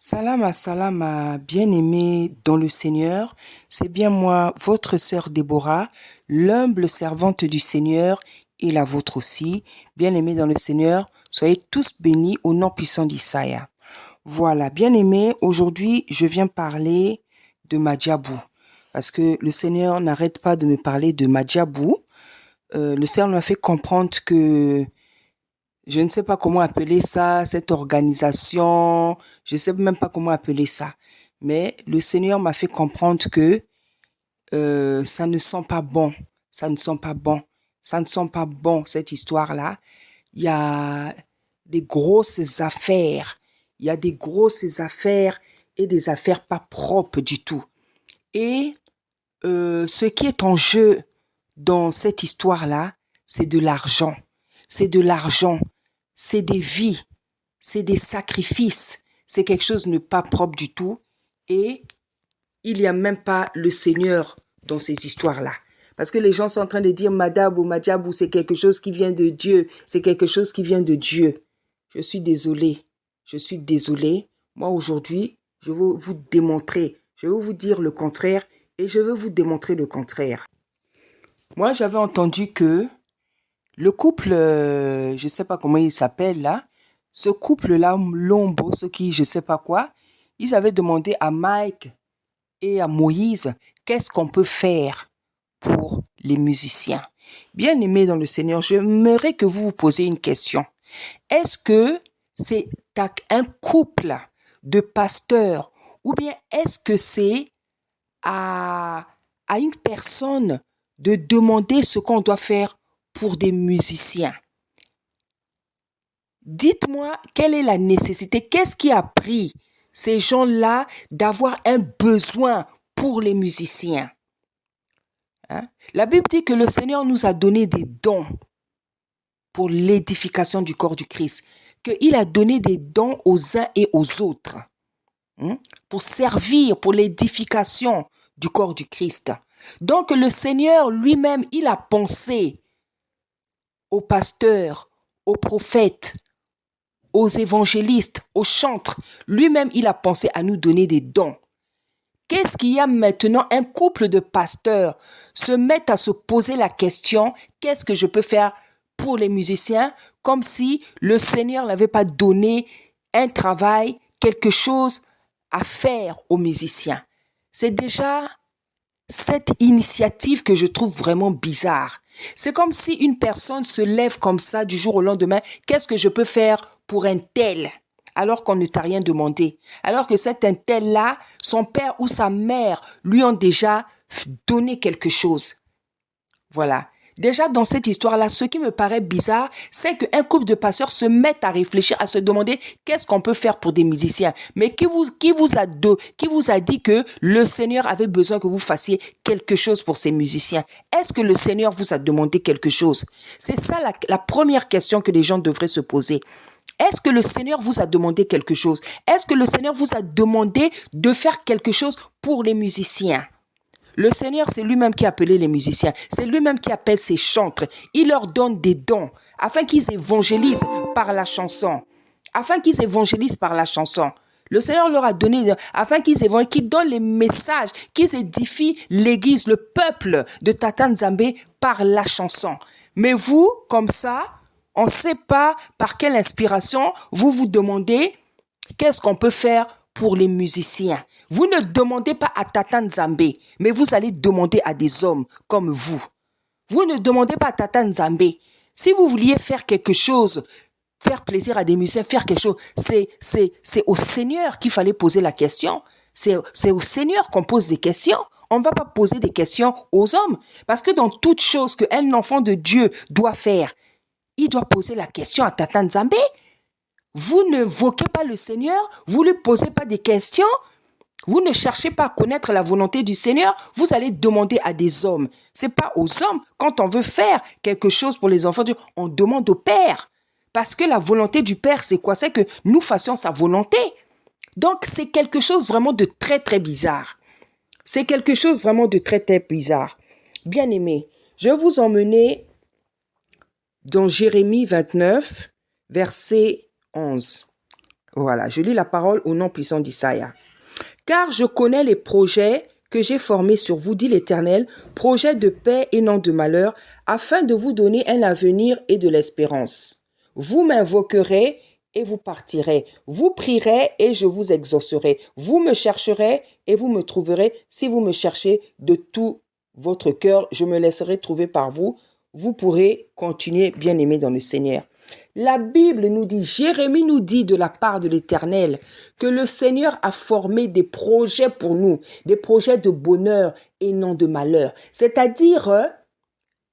Salama, salama, bien-aimés dans le Seigneur, c'est bien moi, votre sœur Déborah, l'humble servante du Seigneur et la vôtre aussi. Bien-aimés dans le Seigneur, soyez tous bénis au nom puissant d'Issaïa. Voilà, bien-aimés, aujourd'hui, je viens parler de Madjabou, parce que le Seigneur n'arrête pas de me parler de Madjabou. Le Seigneur m'a fait comprendre que je ne sais pas comment appeler ça, cette organisation, je ne sais même pas comment appeler ça. Mais le Seigneur m'a fait comprendre que ça ne sent pas bon, ça ne sent pas bon, ça ne sent pas bon cette histoire-là. Il y a des grosses affaires, il y a des grosses affaires et des affaires pas propres du tout. Et ce qui est en jeu dans cette histoire-là, c'est de l'argent. C'est de l'argent. C'est des vies. C'est des sacrifices. C'est quelque chose de pas propre du tout. Et il n'y a même pas le Seigneur dans ces histoires-là. Parce que les gens sont en train de dire Madab ou Madjabou, c'est quelque chose qui vient de Dieu. C'est quelque chose qui vient de Dieu. Je suis désolée. Je suis désolée. Moi, aujourd'hui, je veux vous démontrer. Je veux vous dire le contraire et je veux vous démontrer le contraire. Moi, j'avais entendu que le couple, je ne sais pas comment il s'appelle là, ce couple-là, Lombo, ce qui, je ne sais pas quoi, ils avaient demandé à Mike et à Moïse, qu'est-ce qu'on peut faire pour les musiciens? Bien aimés dans le Seigneur, j'aimerais que vous vous posiez une question. Est-ce que c'est un couple de pasteurs ou bien est-ce que c'est à, à une personne de demander ce qu'on doit faire pour des musiciens? Dites-moi, quelle est la nécessité? Qu'est-ce qui a pris ces gens-là d'avoir un besoin pour les musiciens? Hein? La Bible dit que le Seigneur nous a donné des dons pour l'édification du corps du Christ, qu'il a donné des dons aux uns et aux autres, pour servir, pour l'édification du corps du Christ. Donc le Seigneur lui-même, il a pensé aux pasteurs, aux prophètes, aux évangélistes, aux chantres. Lui-même, il a pensé à nous donner des dons. Qu'est-ce qu'il y a maintenant? Un couple de pasteurs se met à se poser la question, qu'est-ce que je peux faire pour les musiciens? Comme si le Seigneur n'avait pas donné un travail, quelque chose à faire aux musiciens. C'est déjà cette initiative que je trouve vraiment bizarre. C'est comme si une personne se lève comme ça du jour au lendemain. Qu'est-ce que je peux faire pour un tel? Alors qu'on ne t'a rien demandé. Alors que cet un tel-là, son père ou sa mère lui ont déjà donné quelque chose. Voilà. Déjà, dans cette histoire-là, ce qui me paraît bizarre, c'est qu'un couple de pasteurs se met à réfléchir, à se demander qu'est-ce qu'on peut faire pour des musiciens. Mais qui vous a dit que le Seigneur avait besoin que vous fassiez quelque chose pour ces musiciens? Est-ce que le Seigneur vous a demandé quelque chose? C'est ça la première question que les gens devraient se poser. Est-ce que le Seigneur vous a demandé quelque chose? Est-ce que le Seigneur vous a demandé de faire quelque chose pour les musiciens? Le Seigneur, c'est lui-même qui a appelé les musiciens. C'est lui-même qui appelle ses chantres. Il leur donne des dons afin qu'ils évangélisent par la chanson. Afin qu'ils évangélisent par la chanson. Le Seigneur leur a donné, afin qu'ils donnent les messages, qu'ils édifient l'église, le peuple de Tata Nzambe par la chanson. Mais vous, comme ça, on ne sait pas par quelle inspiration vous vous demandez qu'est-ce qu'on peut faire pour les musiciens. Vous ne demandez pas à Tata Nzambe, mais vous allez demander à des hommes comme vous. Vous ne demandez pas à Tata Nzambe. Si vous vouliez faire quelque chose, faire plaisir à des musiciens, faire quelque chose, c'est au Seigneur qu'il fallait poser la question. C'est au Seigneur qu'on pose des questions. On ne va pas poser des questions aux hommes. Parce que dans toute chose qu'un enfant de Dieu doit faire, il doit poser la question à Tata Nzambe. Vous ne voquez pas le Seigneur, vous ne lui posez pas des questions, vous ne cherchez pas à connaître la volonté du Seigneur, vous allez demander à des hommes. Ce n'est pas aux hommes. Quand on veut faire quelque chose pour les enfants de Dieu, on demande au Père. Parce que la volonté du Père, c'est quoi? C'est que nous fassions sa volonté. Donc, c'est quelque chose vraiment de très, très bizarre. C'est quelque chose vraiment de très, très bizarre. Bien aimé, je vais vous emmener dans Jérémie 29, verset 11. Voilà, je lis la parole au nom puissant d'Isaïe. Car je connais les projets que j'ai formés sur vous, dit l'Éternel, projets de paix et non de malheur, afin de vous donner un avenir et de l'espérance. Vous m'invoquerez et vous partirez. Vous prierez et je vous exaucerai. Vous me chercherez et vous me trouverez. Si vous me cherchez de tout votre cœur, je me laisserai trouver par vous. Vous pourrez continuer, bien-aimés dans le Seigneur. La Bible nous dit, Jérémie nous dit de la part de l'Éternel que le Seigneur a formé des projets pour nous, des projets de bonheur et non de malheur. C'est-à-dire,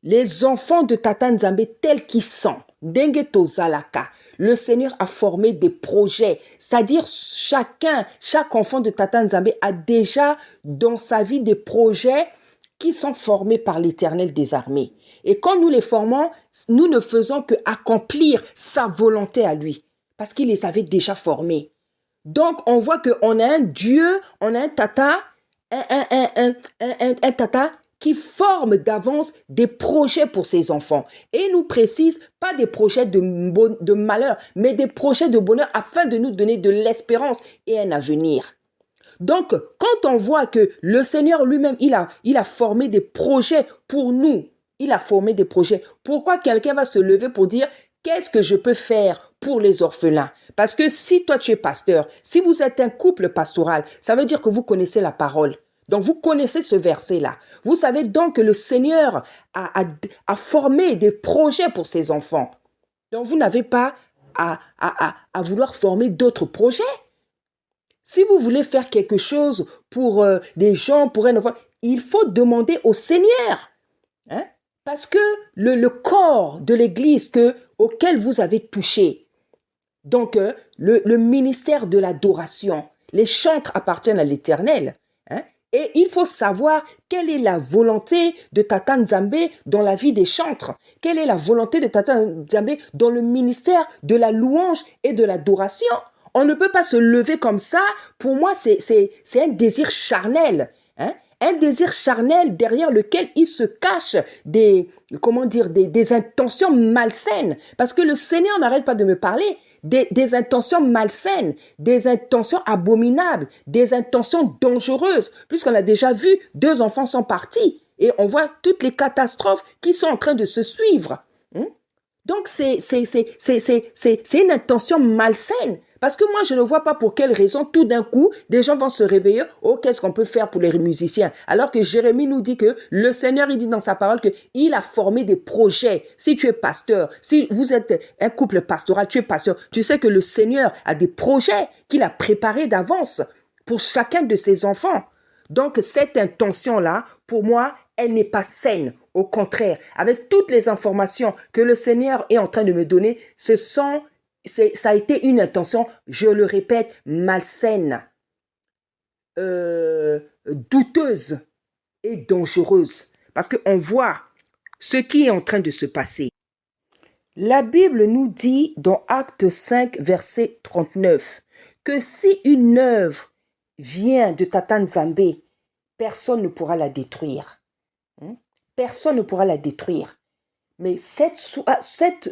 les enfants de Tata Nzambe tels qu'ils sont, Dengue Tozalaka, le Seigneur a formé des projets. C'est-à-dire, chaque enfant de Tata Nzambe a déjà dans sa vie des projets qui sont formés par l'Éternel des armées. Et quand nous les formons, nous ne faisons que accomplir sa volonté à lui, parce qu'il les avait déjà formés. Donc, on voit qu'on a un Dieu, on a un tata, un tata qui forme d'avance des projets pour ses enfants. Et il nous précise, pas des projets de malheur, mais des projets de bonheur afin de nous donner de l'espérance et un avenir. Donc, quand on voit que le Seigneur lui-même, il a formé des projets pour nous, il a formé des projets. Pourquoi quelqu'un va se lever pour dire, qu'est-ce que je peux faire pour les orphelins? Parce que si toi tu es pasteur, si vous êtes un couple pastoral, ça veut dire que vous connaissez la parole. Donc, vous connaissez ce verset-là. Vous savez donc que le Seigneur a formé des projets pour ses enfants. Donc, vous n'avez pas à vouloir former d'autres projets. Si vous voulez faire quelque chose pour des gens, pour un enfant, il faut demander au Seigneur. Hein? Parce que le corps de l'Église auquel vous avez touché, donc le ministère de l'adoration, les chantres appartiennent à l'Éternel. Hein? Et il faut savoir quelle est la volonté de Tata Nzambe dans la vie des chantres. Quelle est la volonté de Tata Nzambe dans le ministère de la louange et de l'adoration. On ne peut pas se lever comme ça. Pour moi, c'est un désir charnel. Hein? Un désir charnel derrière lequel il se cache des intentions malsaines. Parce que le Seigneur n'arrête pas de me parler des intentions malsaines, des intentions abominables, des intentions dangereuses. Puisqu'on a déjà vu, 2 enfants sont partis. Et on voit toutes les catastrophes qui sont en train de se suivre. Donc, c'est une intention malsaine. Parce que moi, je ne vois pas pour quelle raison, tout d'un coup, des gens vont se réveiller. Oh, qu'est-ce qu'on peut faire pour les musiciens? Alors que Jérémie nous dit que le Seigneur, il dit dans sa parole qu'il a formé des projets. Si tu es pasteur, si vous êtes un couple pastoral, tu es pasteur, tu sais que le Seigneur a des projets qu'il a préparés d'avance pour chacun de ses enfants. Donc, cette intention-là, pour moi, elle n'est pas saine. Au contraire, avec toutes les informations que le Seigneur est en train de me donner, ça a été une intention, je le répète, malsaine, douteuse et dangereuse. Parce qu'on voit ce qui est en train de se passer. La Bible nous dit dans Acte 5, verset 39, que si une œuvre vient de Tata Nzambe, personne ne pourra la détruire. Personne ne pourra la détruire. Mais cette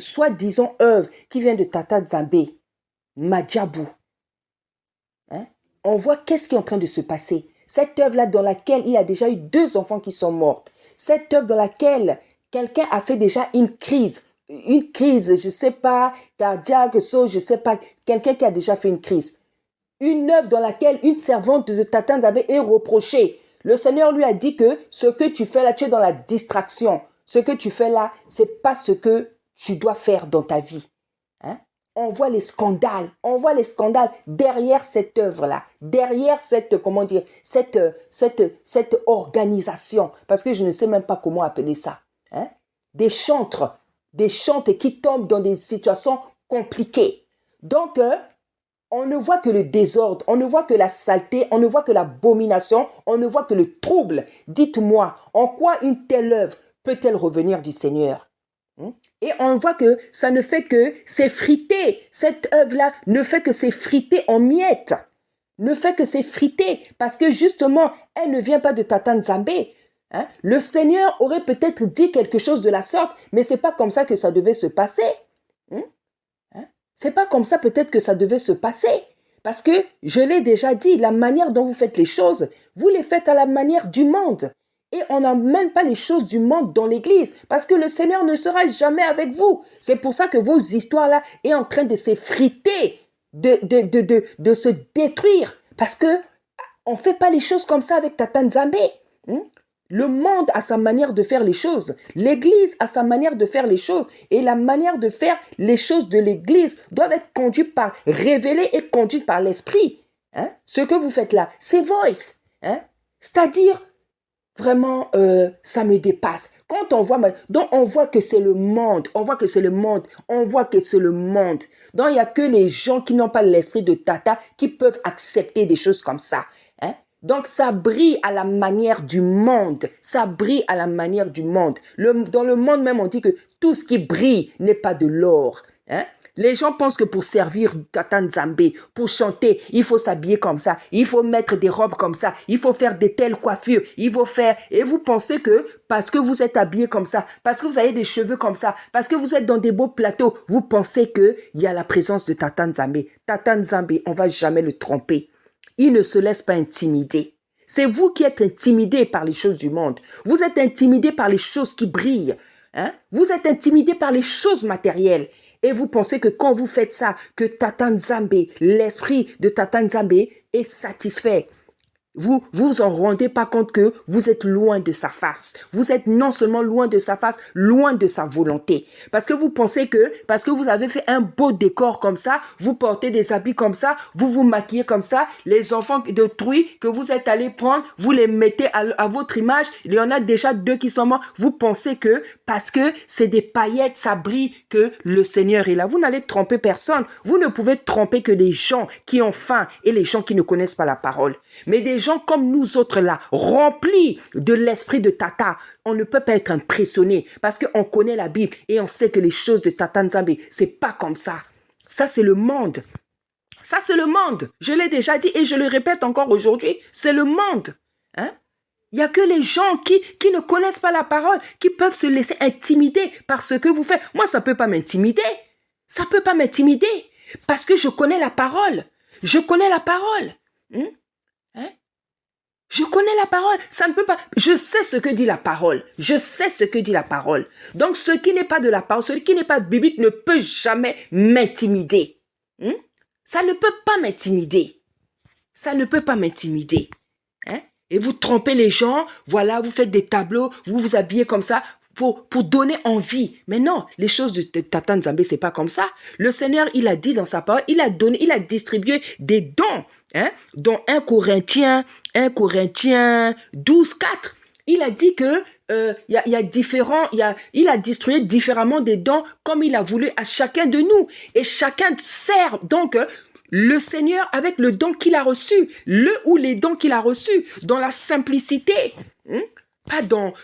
soi-disant œuvre qui vient de Tata Nzambe, Madjabou, on voit qu'est-ce qui est en train de se passer. Cette œuvre-là dans laquelle il y a déjà eu 2 enfants qui sont morts. Cette œuvre dans laquelle quelqu'un a fait déjà une crise, je ne sais pas, cardiaque, je ne sais pas, quelqu'un qui a déjà fait une crise. Une œuvre dans laquelle une servante de Tata Nzambe est reprochée. Le Seigneur lui a dit que ce que tu fais là, tu es dans la distraction. Ce que tu fais là, ce n'est pas ce que tu dois faire dans ta vie. On voit les scandales derrière cette œuvre-là, derrière cette organisation. Parce que je ne sais même pas comment appeler ça. Des chantres qui tombent dans des situations compliquées. Donc, on ne voit que le désordre, on ne voit que la saleté, on ne voit que l'abomination, on ne voit que le trouble. Dites-moi, en quoi une telle œuvre peut-elle revenir du Seigneur? Et on voit que ça ne fait que s'effriter. Cette œuvre-là ne fait que s'effriter en miettes. Ne fait que s'effriter parce que justement, elle ne vient pas de Tata Nzambe. Le Seigneur aurait peut-être dit quelque chose de la sorte, mais ce n'est pas comme ça que ça devait se passer. C'est pas comme ça peut-être que ça devait se passer. Parce que, je l'ai déjà dit, la manière dont vous faites les choses, vous les faites à la manière du monde. Et on n'emmène pas les choses du monde dans l'église. Parce que le Seigneur ne sera jamais avec vous. C'est pour ça que vos histoires-là sont en train de s'effriter, de se détruire. Parce que on ne fait pas les choses comme ça avec Tata Nzambe. Le monde a sa manière de faire les choses. L'Église a sa manière de faire les choses. Et la manière de faire les choses de l'Église doit être conduite par, révélée et conduite par l'Esprit. Ce que vous faites là, c'est voice. C'est-à-dire, vraiment, ça me dépasse. Quand on voit, donc on voit que c'est le monde. On voit que c'est le monde. On voit que c'est le monde. Donc il n'y a que les gens qui n'ont pas l'esprit de Tata qui peuvent accepter des choses comme ça. Donc, ça brille à la manière du monde. Ça brille à la manière du monde. Dans le monde même, on dit que tout ce qui brille n'est pas de l'or. Les gens pensent que pour servir Tata Nzambe, pour chanter, il faut s'habiller comme ça. Il faut mettre des robes comme ça. Il faut faire de telles coiffures. Il faut faire... Et vous pensez que parce que vous êtes habillé comme ça, parce que vous avez des cheveux comme ça, parce que vous êtes dans des beaux plateaux, vous pensez qu'il y a la présence de Tata Nzambe. Tata Nzambe, on ne va jamais le tromper. Il ne se laisse pas intimider. C'est vous qui êtes intimidé par les choses du monde. Vous êtes intimidé par les choses qui brillent. Vous êtes intimidé par les choses matérielles. Et vous pensez que quand vous faites ça, que Tata Nzambe, l'esprit de Tata Nzambe est satisfait. Vous vous en rendez pas compte que vous êtes loin de sa face. Vous êtes non seulement loin de sa face, loin de sa volonté. Parce que vous pensez que, parce que vous avez fait un beau décor comme ça, vous portez des habits comme ça, vous vous maquillez comme ça, les enfants d'autrui que vous êtes allés prendre, vous les mettez à votre image, il y en a déjà 2 qui sont morts. Vous pensez que, parce que c'est des paillettes, ça brille, que le Seigneur est là. Vous n'allez tromper personne. Vous ne pouvez tromper que les gens qui ont faim et les gens qui ne connaissent pas la parole. Mais des gens comme nous autres là, remplis de l'esprit de Tata, on ne peut pas être impressionné parce qu'on connaît la Bible et on sait que les choses de Tata Nzambe, c'est pas comme ça. Ça, c'est le monde. Ça, c'est le monde. Je l'ai déjà dit et je le répète encore aujourd'hui. C'est le monde. Il n'y a que les gens qui ne connaissent pas la parole, qui peuvent se laisser intimider par ce que vous faites. Moi, ça ne peut pas m'intimider. Ça ne peut pas m'intimider parce que je connais la parole. Je connais la parole. Je connais la parole. Ça ne peut pas. Je sais ce que dit la parole. Je sais ce que dit la parole. Donc, ce qui n'est pas de la parole, ce qui n'est pas biblique ne peut jamais m'intimider. Ça ne peut pas m'intimider. Ça ne peut pas m'intimider. Et vous trompez les gens. Voilà, vous faites des tableaux. Vous vous habillez comme ça pour donner envie. Mais non, les choses de Tata Nzambe, c'est pas comme ça. Le Seigneur, il a dit dans sa parole, il a distribué des dons. Dans 1 Corinthiens 12, 4, il a dit que il a distribué différemment des dons comme il a voulu à chacun de nous. Et chacun sert donc le Seigneur avec le don qu'il a reçu, le ou les dons qu'il a reçus, dans la simplicité. Pas dans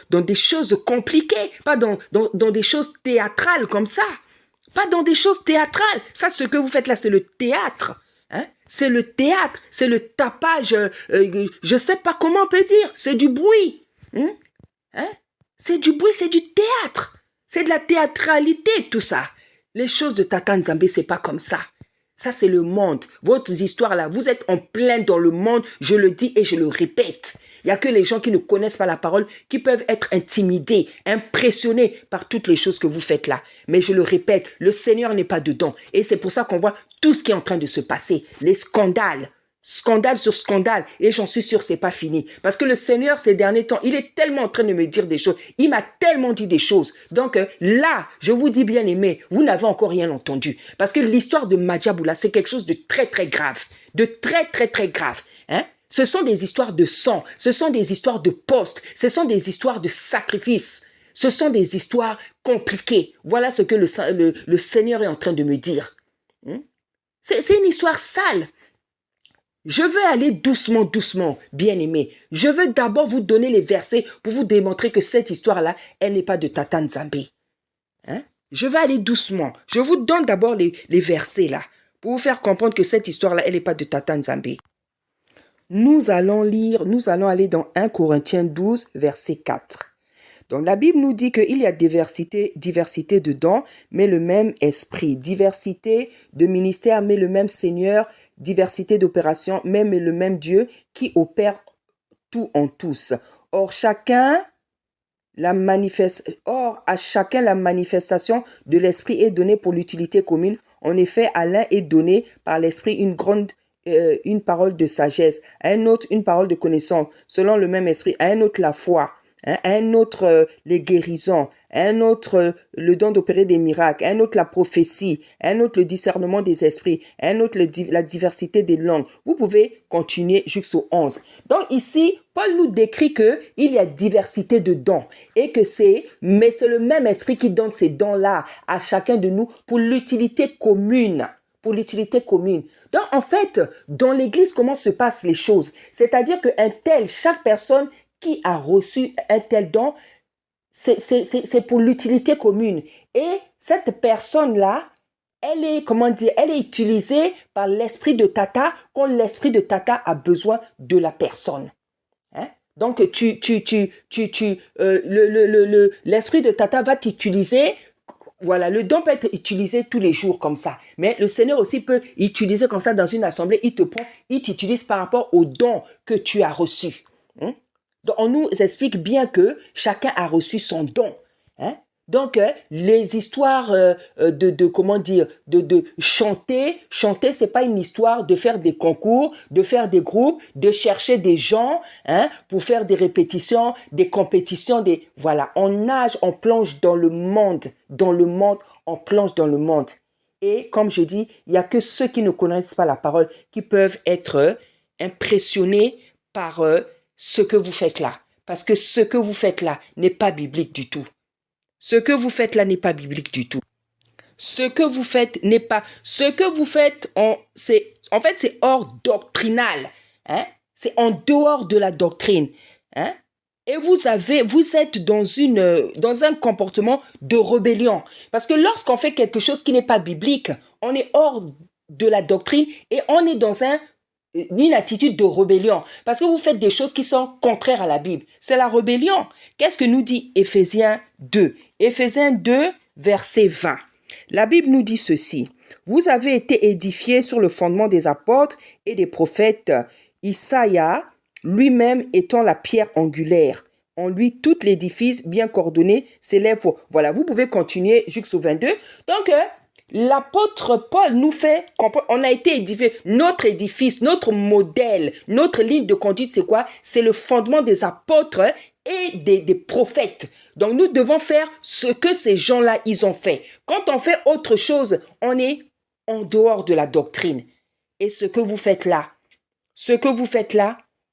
des choses compliquées, pas dans des choses théâtrales comme ça. Pas dans des choses théâtrales. Ça, ce que vous faites là, c'est le théâtre. C'est le théâtre, c'est le tapage, je ne sais pas comment on peut dire, c'est du bruit. C'est du bruit, c'est du théâtre. C'est de la théâtralité, tout ça. Les choses de Tata Nzambe, ce n'est pas comme ça. Ça, c'est le monde. Votre histoire là, vous êtes en plein dans le monde, je le dis et je le répète. Il n'y a que les gens qui ne connaissent pas la parole qui peuvent être intimidés, impressionnés par toutes les choses que vous faites là. Mais je le répète, le Seigneur n'est pas dedans. Et c'est pour ça qu'on voit tout ce qui est en train de se passer. Les scandales. Scandale sur scandale. Et j'en suis sûr, c'est pas fini. Parce que le Seigneur, ces derniers temps, il est tellement en train de me dire des choses. Il m'a tellement dit des choses. Donc là, je vous dis bien aimé, vous n'avez encore rien entendu. Parce que l'histoire de Madjaboula, c'est quelque chose de très très grave. De très très très grave. Ce sont des histoires de sang. Ce sont des histoires de poste. Ce sont des histoires de sacrifice. Ce sont des histoires compliquées. Voilà ce que le Seigneur est en train de me dire. C'est une histoire sale. Je veux aller doucement, doucement, bien-aimé. Je veux d'abord vous donner les versets pour vous démontrer que cette histoire-là, elle n'est pas de Tata Nzambe. Je vais aller doucement. Je vous donne d'abord les versets là, pour vous faire comprendre que cette histoire-là, elle n'est pas de Tata Nzambe. Nous allons aller dans 1 Corinthiens 12, verset 4. Donc la Bible nous dit qu'il y a diversité de dons, mais le même esprit. Diversité de ministères, mais le même Seigneur. Diversité d'opérations, mais le même Dieu qui opère tout en tous. Or, à chacun, la manifestation de l'esprit est donnée pour l'utilité commune. En effet, à l'un est donné par l'esprit une parole de sagesse, à un autre une parole de connaissance, selon le même esprit, à un autre la foi, à un autre les guérisons, à un autre le don d'opérer des miracles, à un autre la prophétie, à un autre le discernement des esprits, à un autre la diversité des langues. Vous pouvez continuer jusqu'au 11. Donc ici, Paul nous décrit qu'il y a diversité de dons et que mais c'est le même esprit qui donne ces dons-là à chacun de nous pour l'utilité commune. Pour l'utilité commune. Donc, en fait, dans l'Église, comment se passent les choses? C'est-à-dire chaque personne qui a reçu un tel don, c'est pour l'utilité commune. Et cette personne-là, elle est utilisée par l'esprit de Tata quand l'esprit de Tata a besoin de la personne. Hein? Donc, l'esprit de Tata va t'utiliser. Voilà, le don peut être utilisé tous les jours comme ça. Mais le Seigneur aussi peut utiliser comme ça dans une assemblée. Il t'utilise par rapport au don que tu as reçu. Hein? Donc, on nous explique bien que chacun a reçu son don. Hein? Donc, les histoires de chanter, c'est pas une histoire de faire des concours, de faire des groupes, de chercher des gens pour faire des répétitions, des compétitions, voilà, on nage, on plonge dans le monde, on plonge dans le monde. Et comme je dis, il n'y a que ceux qui ne connaissent pas la parole qui peuvent être impressionnés par ce que vous faites là. Parce que ce que vous faites là n'est pas biblique du tout. Ce que vous faites là n'est pas biblique du tout. Ce que vous faites, c'est hors doctrinal. Hein? C'est en dehors de la doctrine. Hein? Et vous êtes dans un comportement de rébellion. Parce que lorsqu'on fait quelque chose qui n'est pas biblique, on est hors de la doctrine et on est dans une attitude de rébellion. Parce que vous faites des choses qui sont contraires à la Bible. C'est la rébellion. Qu'est-ce que nous dit Éphésiens 2? Éphésiens 2, verset 20. La Bible nous dit ceci. Vous avez été édifiés sur le fondement des apôtres et des prophètes. Isaïe, lui-même étant la pierre angulaire. En lui, tout l'édifice bien coordonné s'élève. Voilà, vous pouvez continuer jusqu'au 22. Donc, l'apôtre Paul nous fait comprendre, on a été édifié, notre édifice, notre modèle, notre ligne de conduite, c'est quoi? C'est le fondement des apôtres et des prophètes. Donc nous devons faire ce que ces gens-là, ils ont fait. Quand on fait autre chose, on est en dehors de la doctrine. Et ce que vous faites là,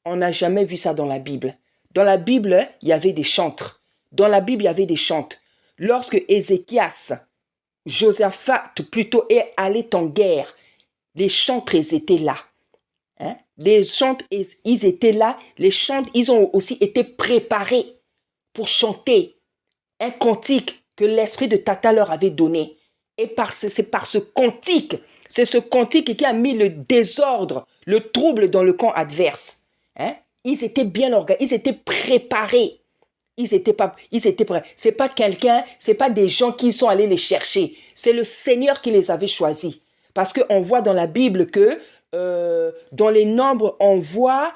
on n'a jamais vu ça dans la Bible. Dans la Bible, il y avait des chantres. Lorsque Ézéchias, Josaphat plutôt est allé en guerre, les chantres étaient là. Hein? Les chantres, ils étaient là. Les chantres, ils ont aussi été préparés pour chanter un cantique que l'esprit de Tata leur avait donné. Et c'est par ce cantique, c'est ce cantique qui a mis le désordre, le trouble dans le camp adverse. Hein? Ils étaient bien organisés, ils étaient préparés. Ils étaient prêts. C'est pas des gens qui sont allés les chercher. C'est le Seigneur qui les avait choisis. Parce qu'on voit dans la Bible que dans les Nombres, on voit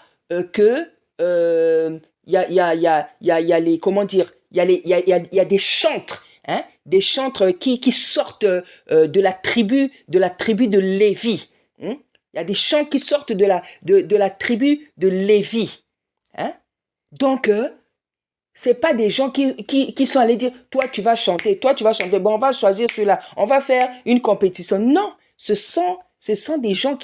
que il y a les, comment dire, il y a des chantres, hein, des chantres qui sortent de la tribu de Lévi. Hein? Il y a des chants qui sortent de la tribu de Lévi. Hein? Donc, c'est pas des gens qui sont allés dire, toi tu vas chanter, bon on va choisir ceux-là, on va faire une compétition. Non, ce sont des gens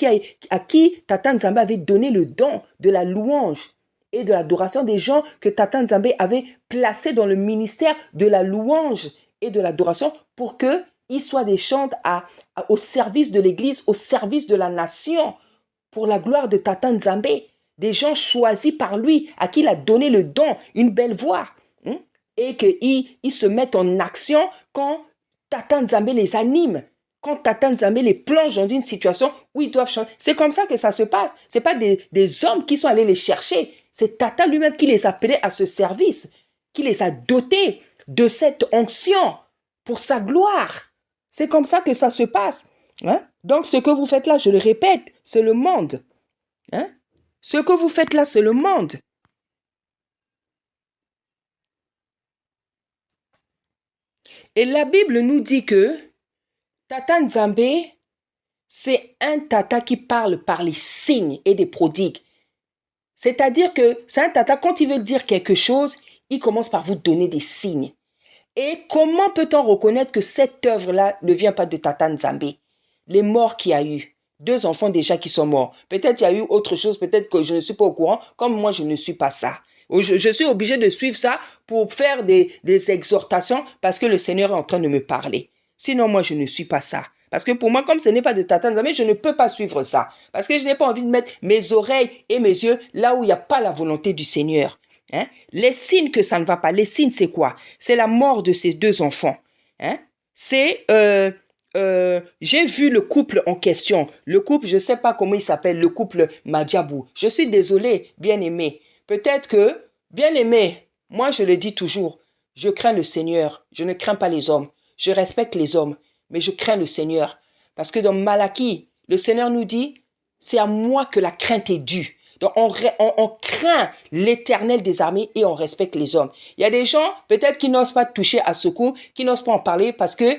à qui Tata Nzambe avait donné le don de la louange et de l'adoration, des gens que Tata Nzambe avait placés dans le ministère de la louange et de l'adoration pour qu'ils soient des chantres au service de l'Église, au service de la nation, pour la gloire de Tata Nzambe. Des gens choisis par lui, à qui il a donné le don, une belle voix. Hein? Et qu'ils se mettent en action quand Tata Nzambe les anime. Quand Tata Nzambe les plonge dans une situation où ils doivent chanter. C'est comme ça que ça se passe. Ce n'est pas des hommes qui sont allés les chercher. C'est Tata lui-même qui les appelait à ce service. qui les a dotés de cette onction pour sa gloire. C'est comme ça que ça se passe. Hein? Donc, ce que vous faites là, je le répète, c'est le monde. Hein? Ce que vous faites là, c'est le monde. Et la Bible nous dit que Tata Nzambe, c'est un tata qui parle par les signes et des prodigues. C'est-à-dire que c'est un tata, quand il veut dire quelque chose, il commence par vous donner des signes. Et comment peut-on reconnaître que cette œuvre-là ne vient pas de Tata Nzambe? Les morts qu'il y a eu. 2 enfants déjà qui sont morts. Peut-être il y a eu autre chose, peut-être que je ne suis pas au courant, comme moi je ne suis pas ça. Je suis obligé de suivre ça pour faire des exhortations parce que le Seigneur est en train de me parler. Sinon, moi, je ne suis pas ça. Parce que pour moi, comme ce n'est pas de Tata Nzambe, je ne peux pas suivre ça. Parce que je n'ai pas envie de mettre mes oreilles et mes yeux là où il n'y a pas la volonté du Seigneur. Hein? Les signes que ça ne va pas. Les signes, c'est quoi? C'est la mort de ces 2 enfants. Hein? C'est... j'ai vu le couple en question. Le couple, je ne sais pas comment il s'appelle, le couple Madjabou. Je suis désolé, bien-aimé. Peut-être que, bien-aimé, moi je le dis toujours, je crains le Seigneur, je ne crains pas les hommes. Je respecte les hommes, mais je crains le Seigneur. Parce que dans Malachie, le Seigneur nous dit, c'est à moi que la crainte est due. Donc on craint l'Éternel des armées et on respecte les hommes. Il y a des gens, peut-être, qui n'osent pas toucher à ce coup, qui n'osent pas en parler parce que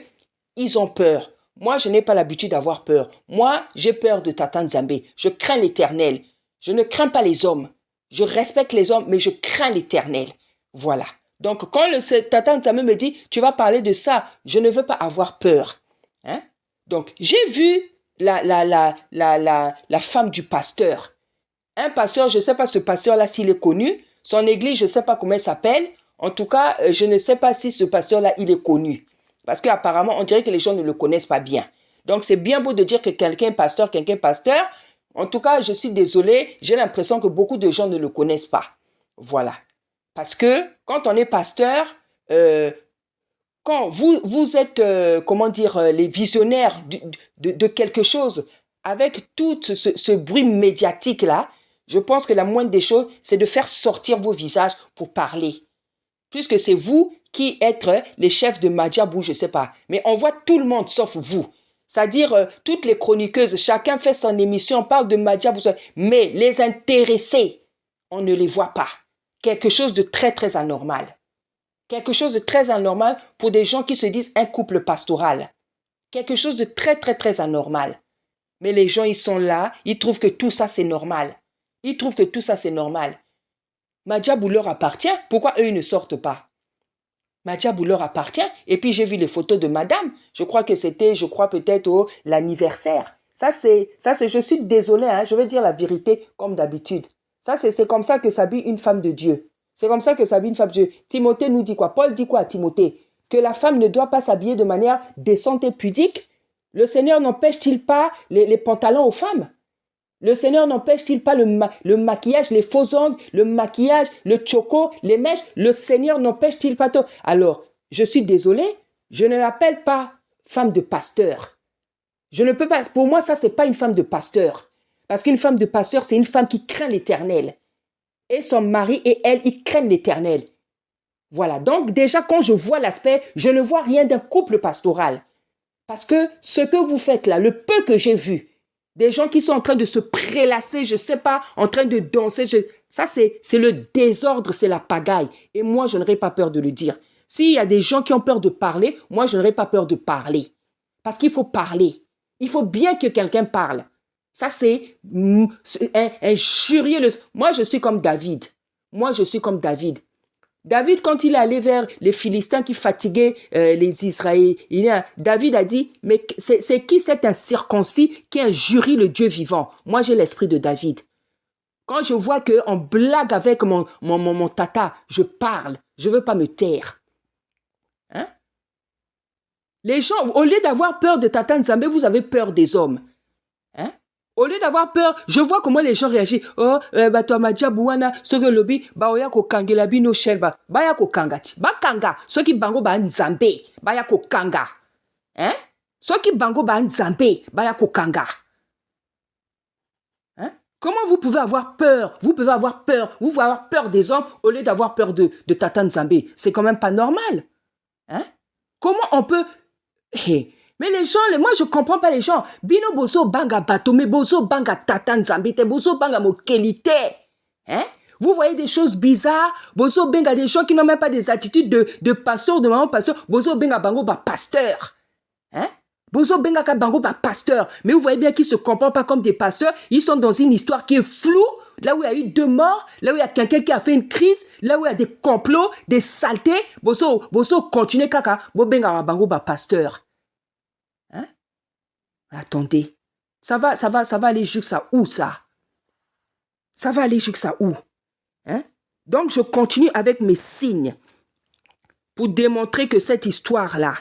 ils ont peur. Moi, je n'ai pas l'habitude d'avoir peur. Moi, j'ai peur de Tata Nzambe. Je crains l'Éternel. Je ne crains pas les hommes. Je respecte les hommes, mais je crains l'Éternel. Voilà. Donc, quand Tata Nzambe me dit, tu vas parler de ça, je ne veux pas avoir peur. Hein? Donc, j'ai vu la femme du pasteur. Un pasteur, je ne sais pas ce pasteur-là s'il est connu. Son église, je ne sais pas comment elle s'appelle. En tout cas, je ne sais pas si ce pasteur-là, il est connu. Parce qu'apparemment, on dirait que les gens ne le connaissent pas bien. Donc, c'est bien beau de dire que quelqu'un est pasteur, quelqu'un est pasteur. En tout cas, je suis désolé, j'ai l'impression que beaucoup de gens ne le connaissent pas. Voilà. Parce que quand on est pasteur, quand vous êtes, les visionnaires de quelque chose, avec tout ce bruit médiatique-là, je pense que la moindre des choses, c'est de faire sortir vos visages pour parler. Puisque c'est vous qui êtes les chefs de Madjabou, je ne sais pas. Mais on voit tout le monde sauf vous. C'est-à-dire, toutes les chroniqueuses, chacun fait son émission, on parle de Madjabou. Mais les intéressés, on ne les voit pas. Quelque chose de très, très anormal. Quelque chose de très anormal pour des gens qui se disent un couple pastoral. Quelque chose de très, très, très anormal. Mais les gens, ils sont là, ils trouvent que tout ça, c'est normal. Ils trouvent que tout ça, c'est normal. Madjabou leur appartient, pourquoi eux, ils ne sortent pas? Madjabou leur appartient. Et puis, j'ai vu les photos de madame. Je crois que c'était, peut-être l'anniversaire. Ça, c'est, je suis désolé, hein, je vais dire la vérité comme d'habitude. Ça, c'est comme ça que s'habille une femme de Dieu. C'est comme ça que s'habille une femme de Dieu. Timothée nous dit quoi? Paul dit quoi à Timothée? Que la femme ne doit pas s'habiller de manière décente et pudique. Le Seigneur n'empêche-t-il pas les pantalons aux femmes? Le Seigneur n'empêche-t-il pas le maquillage, les faux ongles, le maquillage, le choco, les mèches? Le Seigneur n'empêche-t-il pas tout? Alors, je suis désolé, je ne l'appelle pas femme de pasteur. Je ne peux pas, pour moi, ça, c'est pas une femme de pasteur. Parce qu'une femme de pasteur, c'est une femme qui craint l'Éternel. Et son mari et elle, ils craignent l'Éternel. Voilà, donc déjà, quand je vois l'aspect, je ne vois rien d'un couple pastoral. Parce que ce que vous faites là, le peu que j'ai vu, des gens qui sont en train de se prélasser, je ne sais pas, en train de danser. Ça, c'est le désordre, c'est la pagaille. Et moi, je n'aurais pas peur de le dire. S'il y a des gens qui ont peur de parler, moi, je n'aurais pas peur de parler. Parce qu'il faut parler. Il faut bien que quelqu'un parle. Ça, c'est un jurier. Moi, je suis comme David. Moi, je suis comme David. David, quand il est allé vers les Philistins qui fatiguaient les Israéliens, David a dit, mais c'est qui cet incirconcis qui injurie le Dieu vivant? Moi, j'ai l'esprit de David. Quand je vois qu'on blague avec mon tata, je parle. Je ne veux pas me taire. Hein? Les gens, au lieu d'avoir peur de Tata Nzambe, vous avez peur des hommes. Hein? Au lieu d'avoir peur, je vois comment les gens réagissent. Oh, toi Madjabouana, ce que lobby, oya ko kangela bino shelba, ya ko kangati. Ba kanga, ce qui bango ba Nzambe, ya ko kanga. Hein? Ce qui bango ba Nzambe, ya ko kanga. Hein? Comment vous pouvez avoir peur? Vous pouvez avoir peur. Vous pouvez avoir peur des hommes au lieu d'avoir peur de Tata Nzambe. C'est quand même pas normal. Hein? Comment on peut... Hey. Mais les gens, moi je comprends pas les gens. Bino bozo banga bato, mais bozo banga Tata Nzambe, te bozo banga mokelite. Hein? Vous voyez des choses bizarres. Bozo benga des gens qui n'ont même pas des attitudes de pasteur, de maman pasteur. Bozo benga bango ba pasteur. Hein? Bozo benga ka bango ba pasteur. Mais vous voyez bien qu'ils se comportent pas comme des pasteurs. Ils sont dans une histoire qui est floue. Là où il y a eu 2 morts, là où il y a quelqu'un qui a fait une crise, là où il y a des complots, des saletés. Bozo continue kaka. Bo benga bango ba pasteur. Hein? Attendez. Ça va aller jusqu'à où ça? Ça va aller jusqu'à où? Hein? Donc je continue avec mes signes pour démontrer que cette histoire-là,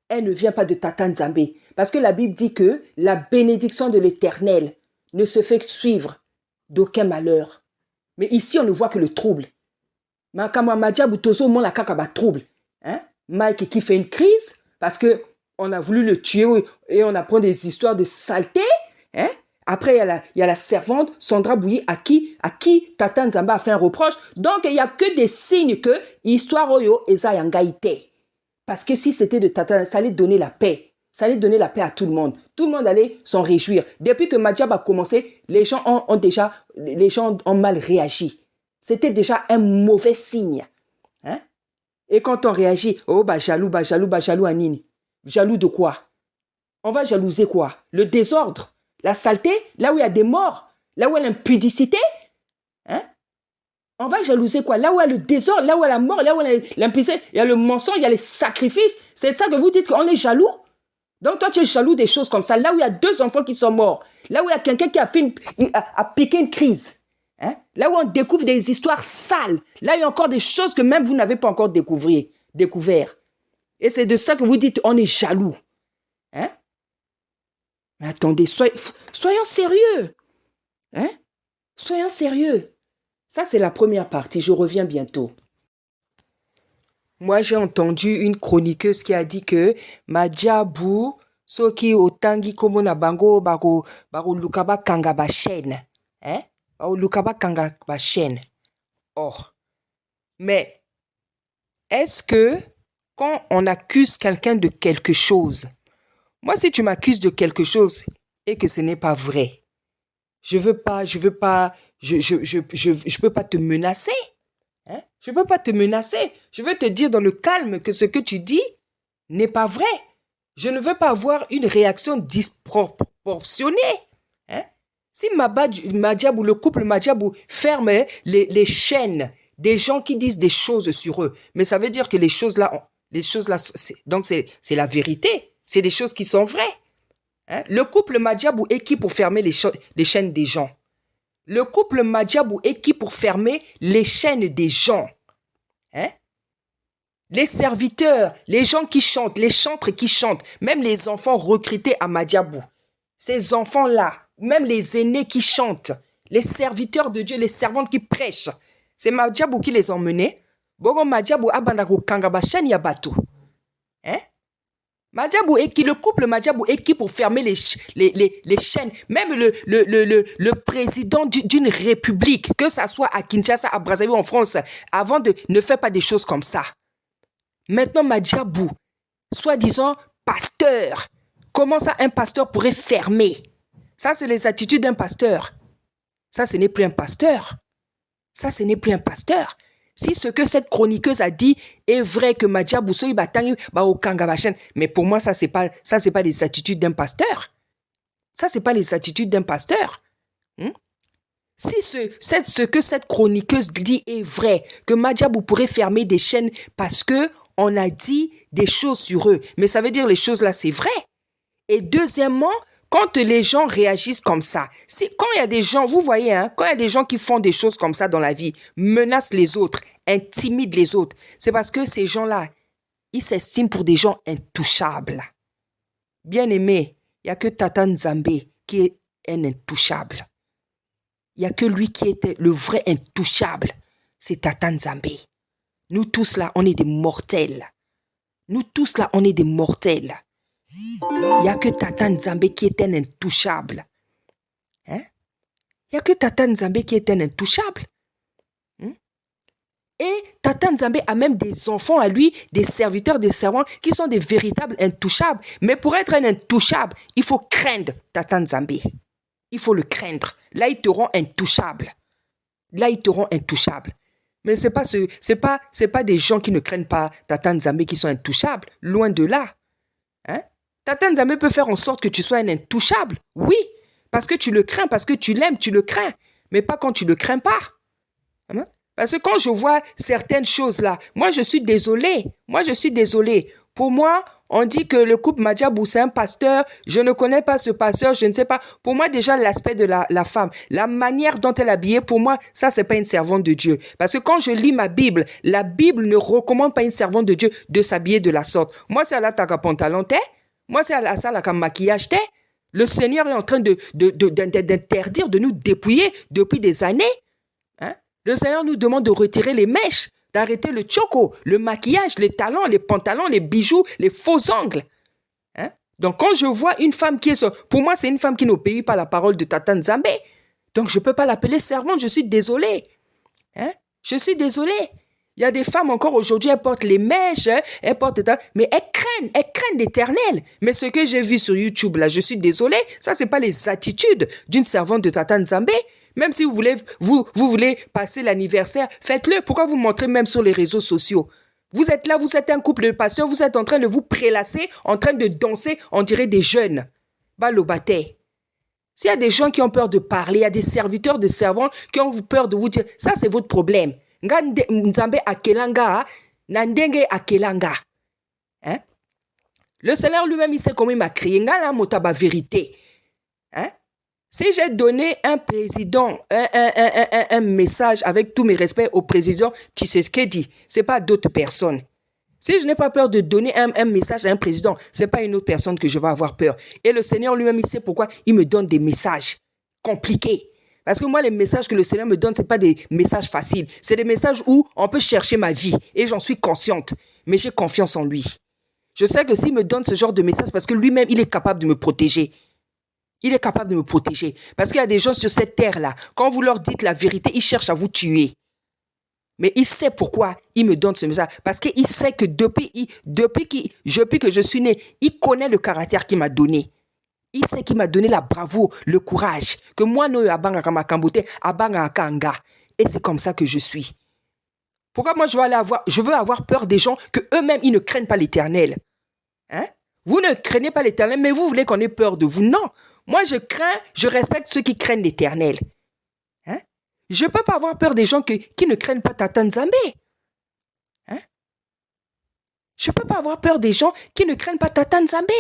elle ne vient pas de Tata Nzambe. Parce que la Bible dit que la bénédiction de l'Éternel ne se fait suivre d'aucun malheur. Mais ici, on ne voit que le trouble. Trouble. Hein? Mike qui fait une crise parce qu'on a voulu le tuer et on apprend des histoires de saleté. Hein? Après, il y a la servante, Sandra Bouilly, à qui Tata Nzambe a fait un reproche. Donc, il n'y a que des signes que l'histoire oyo eza yangaïté. Parce que si c'était de Tata, ça allait donner la paix. Ça allait donner la paix à tout le monde. Tout le monde allait s'en réjouir. Depuis que Madjab a commencé, les gens ont mal réagi. C'était déjà un mauvais signe. Hein? Et quand on réagit, oh, jaloux à nini. Jaloux de quoi? On va jalouser quoi? Le désordre, la saleté, là où il y a des morts, là où il y a l'impudicité. Hein? On va jalouser quoi? Là où il y a le désordre, là où il y a la mort, là où il y a l'impudicité, il y a le mensonge, il y a les sacrifices. C'est ça que vous dites qu'on est jaloux? Donc toi, tu es jaloux des choses comme ça. Là où il y a 2 enfants qui sont morts, là où il y a quelqu'un qui a piqué une crise. Hein? Là où on découvre des histoires sales, là il y a encore des choses que même vous n'avez pas encore découvert. Et c'est de ça que vous dites on est jaloux. Hein? Mais attendez, soyons sérieux. Hein? Soyons sérieux. Ça, c'est la première partie. Je reviens bientôt. Moi, j'ai entendu une chroniqueuse qui a dit que Madjabou, soki otangi komo na bango bako lukaba kanga ba chaîne. Hein? Bako lukaba kanga ba chaîne. Oh. Mais, est-ce que quand on accuse quelqu'un de quelque chose, moi, si tu m'accuses de quelque chose et que ce n'est pas vrai, je peux pas te menacer. Hein? Je peux pas te menacer. Je veux te dire dans le calme que ce que tu dis n'est pas vrai. Je ne veux pas avoir une réaction disproportionnée. Hein? Si Madjabou, le couple Madjabou ferme les chaînes des gens qui disent des choses sur eux, mais ça veut dire que les choses là, donc c'est la vérité. C'est des choses qui sont vraies. Hein? Le couple Madjabou est qui pour fermer les chaînes des gens? Le couple Madjabou est qui pour fermer les chaînes des gens? Hein? Les serviteurs, les gens qui chantent, les chantres qui chantent, même les enfants recrutés à Madjabou. Ces enfants-là, même les aînés qui chantent, les serviteurs de Dieu, les servantes qui prêchent, c'est Madjabou qui les a emmenés. Bogo Madjabou abandako kangaba chaîne yabato. Hein? Madjabou est qui? Le couple Madjabou est qui pour fermer les chaînes? Même le président d'une république, que ça soit à Kinshasa, à Brazzaville ou en France, avant ne fait pas des choses comme ça. Maintenant, Madjabou, soi-disant pasteur, comment ça un pasteur pourrait fermer? Ça, c'est les attitudes d'un pasteur. Ça, ce n'est plus un pasteur. Ça, ce n'est plus un pasteur. Si ce que cette chroniqueuse a dit est vrai que Madjabou soy batangi ba au kangabachen, mais pour moi ça c'est pas les attitudes d'un pasteur. Ça c'est pas les attitudes d'un pasteur. Si ce que cette chroniqueuse dit est vrai, que Madjabou pourrait fermer des chaînes parce que on a dit des choses sur eux, mais ça veut dire les choses là c'est vrai. Et deuxièmement, quand les gens réagissent comme ça, quand il y a des gens, vous voyez, hein, quand il y a des gens qui font des choses comme ça dans la vie, menacent les autres, intimident les autres, c'est parce que ces gens-là, ils s'estiment pour des gens intouchables. Bien aimé, il n'y a que Tata Nzambe qui est un intouchable. Il n'y a que lui qui était le vrai intouchable. C'est Tata Nzambe. Nous tous là, on est des mortels. Nous tous là, on est des mortels. Il n'y a que Tata Nzambe qui est un intouchable. Hein? Il n'y a que Tata Nzambe qui est un intouchable. Et Tata Nzambe a même des enfants à lui, des serviteurs, des servants, qui sont des véritables intouchables. Mais pour être un intouchable, il faut craindre Tata Nzambe. Il faut le craindre. Là, ils te rend intouchable. Là, ils te rend intouchable. Mais c'est pas des gens qui ne craignent pas Tata Nzambe qui sont intouchables. Loin de là. Tata Nzambe peut faire en sorte que tu sois un intouchable. Oui, parce que tu le crains, parce que tu l'aimes, tu le crains. Mais pas quand tu ne le crains pas. Parce que quand je vois certaines choses-là, moi, je suis désolée. Pour moi, on dit que le couple Madjabou, c'est un pasteur. Je ne connais pas ce pasteur, je ne sais pas. Pour moi, déjà, l'aspect de la femme, la manière dont elle est habillée, pour moi, ça, c'est pas une servante de Dieu. Parce que quand je lis ma Bible, la Bible ne recommande pas une servante de Dieu de s'habiller de la sorte. Moi, c'est à la taka pantalon, moi, c'est à la maquillage, Le Seigneur est en train d'interdire, de nous dépouiller depuis des années. Le Seigneur nous demande de retirer les mèches, d'arrêter le choco, le maquillage, les talons, les pantalons, les bijoux, les faux ongles. Donc, quand je vois une femme qui est... Pour moi, c'est une femme qui n'obéit pas à la parole de Tata Nzambe. Donc, je ne peux pas l'appeler servante, je suis désolée. Je suis désolée. Il y a des femmes encore aujourd'hui, elles portent les mèches, elles portent... Mais elles craignent l'Éternel. Mais ce que j'ai vu sur YouTube, là, je suis désolée, ça, ce n'est pas les attitudes d'une servante de Tata Nzambe. Même si vous voulez passer l'anniversaire, faites-le. Pourquoi vous montrez même sur les réseaux sociaux? Vous êtes là, vous êtes un couple de pasteurs, vous êtes en train de vous prélasser, en train de danser, on dirait des jeunes. Balobate. S'il y a des gens qui ont peur de parler, il y a des serviteurs, des servantes qui ont peur de vous dire, ça c'est votre problème. Nzambe akelanga, nandenge akelanga. Le Seigneur lui-même, il sait comment il m'a créé. Ngala motaba vérité. Si j'ai donné un président, un message avec tous mes respects au président Tshisekedi, ce n'est pas d'autres personnes. Si je n'ai pas peur de donner un message à un président, ce n'est pas une autre personne que je vais avoir peur. Et le Seigneur lui-même, il sait pourquoi il me donne des messages compliqués. Parce que moi, les messages que le Seigneur me donne, ce n'est pas des messages faciles. C'est des messages où on peut chercher ma vie. Et j'en suis consciente. Mais j'ai confiance en lui. Je sais que s'il me donne ce genre de message, parce que lui-même, il est capable de me protéger. Il est capable de me protéger. Parce qu'il y a des gens sur cette terre-là, quand vous leur dites la vérité, ils cherchent à vous tuer. Mais il sait pourquoi il me donne ce message. Parce qu'il sait que depuis que je suis né, il connaît le caractère qu'il m'a donné. Il sait qu'il m'a donné la bravoure, le courage. Que moi, et c'est comme ça que je suis. Pourquoi moi, je veux avoir peur des gens que eux-mêmes, ils ne craignent pas l'Éternel. Vous ne craignez pas l'Éternel, mais vous voulez qu'on ait peur de vous. Non. Moi, je respecte ceux qui craignent l'Éternel. Je ne peux pas avoir peur des gens qui ne craignent pas Tata Nzambe. Je ne peux pas avoir peur des gens qui ne craignent pas Tata Nzambe.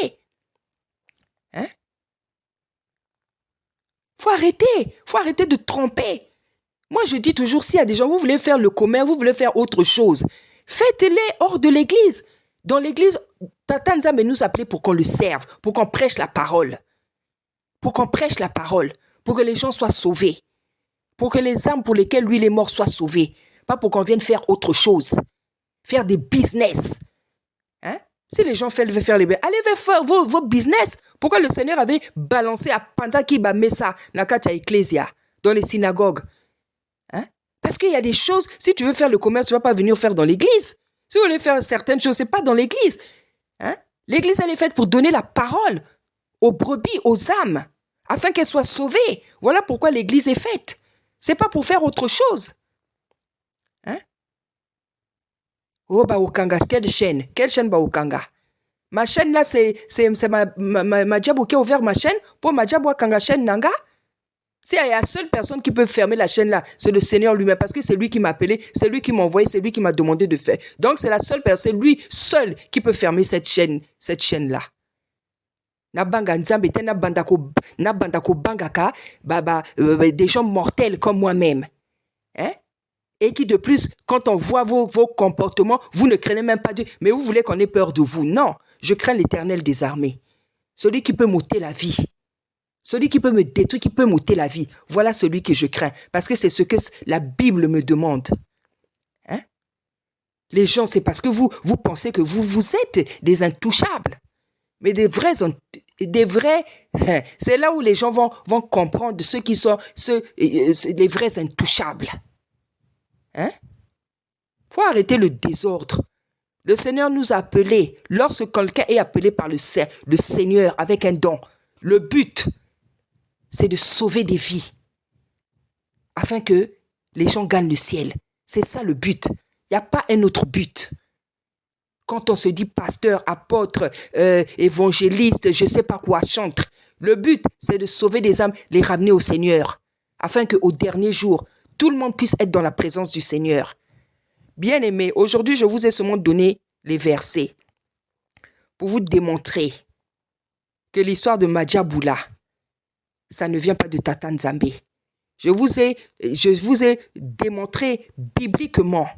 Faut arrêter de tromper. Moi, je dis toujours, s'il y a des gens, vous voulez faire le commun, vous voulez faire autre chose, faites-les hors de l'église. Dans l'église, Tata Nzambe nous appelait pour qu'on le serve, pour qu'on prêche la parole. Pour que les gens soient sauvés. Pour que les âmes pour lesquelles lui il est mort soient sauvées. Pas pour qu'on vienne faire autre chose. Faire des business. Si les gens veulent faire les business, allez faire vos business. Pourquoi le Seigneur avait balancé à Pandaki Bamesa, Nakacha Ecclesia, dans les synagogues? Parce qu'il y a des choses, si tu veux faire le commerce, tu ne vas pas venir faire dans l'église. Si vous voulez faire certaines choses, ce n'est pas dans l'église. L'église, elle est faite pour donner la parole aux brebis, aux âmes, afin qu'elles soient sauvées. Voilà pourquoi l'église est faite. Ce n'est pas pour faire autre chose. Oh, Baokanga, quelle chaîne Baokanga? Ma chaîne là, c'est ma Djabou qui a ouvert ma chaîne pour ma Djabou Kanga chaîne Nanga. Si il y a la seule personne qui peut fermer la chaîne là, c'est le Seigneur lui-même, parce que c'est lui qui m'a appelé, c'est lui qui m'a envoyé, c'est lui qui m'a demandé de faire. Donc c'est la seule personne, lui seul, qui peut fermer cette chaîne là. Nabanga Nzambe te nabandako bangaka des gens mortels comme moi-même. Et qui de plus, quand on voit vos comportements, vous ne craignez même pas Dieu, mais vous voulez qu'on ait peur de vous. Non, je crains l'Éternel des armées. Celui qui peut m'ôter la vie. Celui qui peut me détruire, qui peut m'ôter la vie. Voilà celui que je crains. Parce que c'est ce que la Bible me demande. Les gens, c'est parce que vous pensez que vous êtes des intouchables. Mais des vrais des vrais, c'est là où les gens vont comprendre ceux qui sont les vrais intouchables. Hein? Faut arrêter le désordre. Le Seigneur nous a appelés. Lorsque quelqu'un est appelé par le Seigneur avec un don, le but, c'est de sauver des vies afin que les gens gagnent le ciel. C'est ça le but. Il n'y a pas un autre but. Quand on se dit pasteur, apôtre, évangéliste, je ne sais pas quoi, chantre, le but, c'est de sauver des âmes, les ramener au Seigneur, afin qu'au dernier jour, tout le monde puisse être dans la présence du Seigneur. Bien-aimés, aujourd'hui, je vous ai seulement donné les versets pour vous démontrer que l'histoire de Madjaboula, ça ne vient pas de Tata Nzambe. Je vous ai démontré bibliquement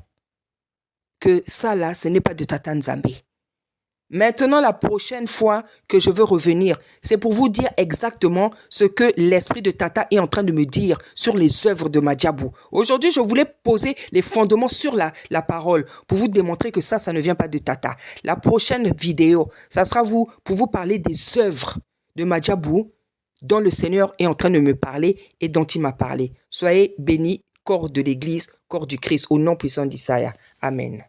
que ça là, ce n'est pas de Tata Nzambe. Maintenant, la prochaine fois que je veux revenir, c'est pour vous dire exactement ce que l'esprit de Tata est en train de me dire sur les œuvres de Madjabou. Aujourd'hui, je voulais poser les fondements sur la parole pour vous démontrer que ça ne vient pas de Tata. La prochaine vidéo, ça sera pour vous parler des œuvres de Madjabou dont le Seigneur est en train de me parler et dont il m'a parlé. Soyez bénis, corps de l'Église, corps du Christ, au nom puissant d'Isaïe. Amen.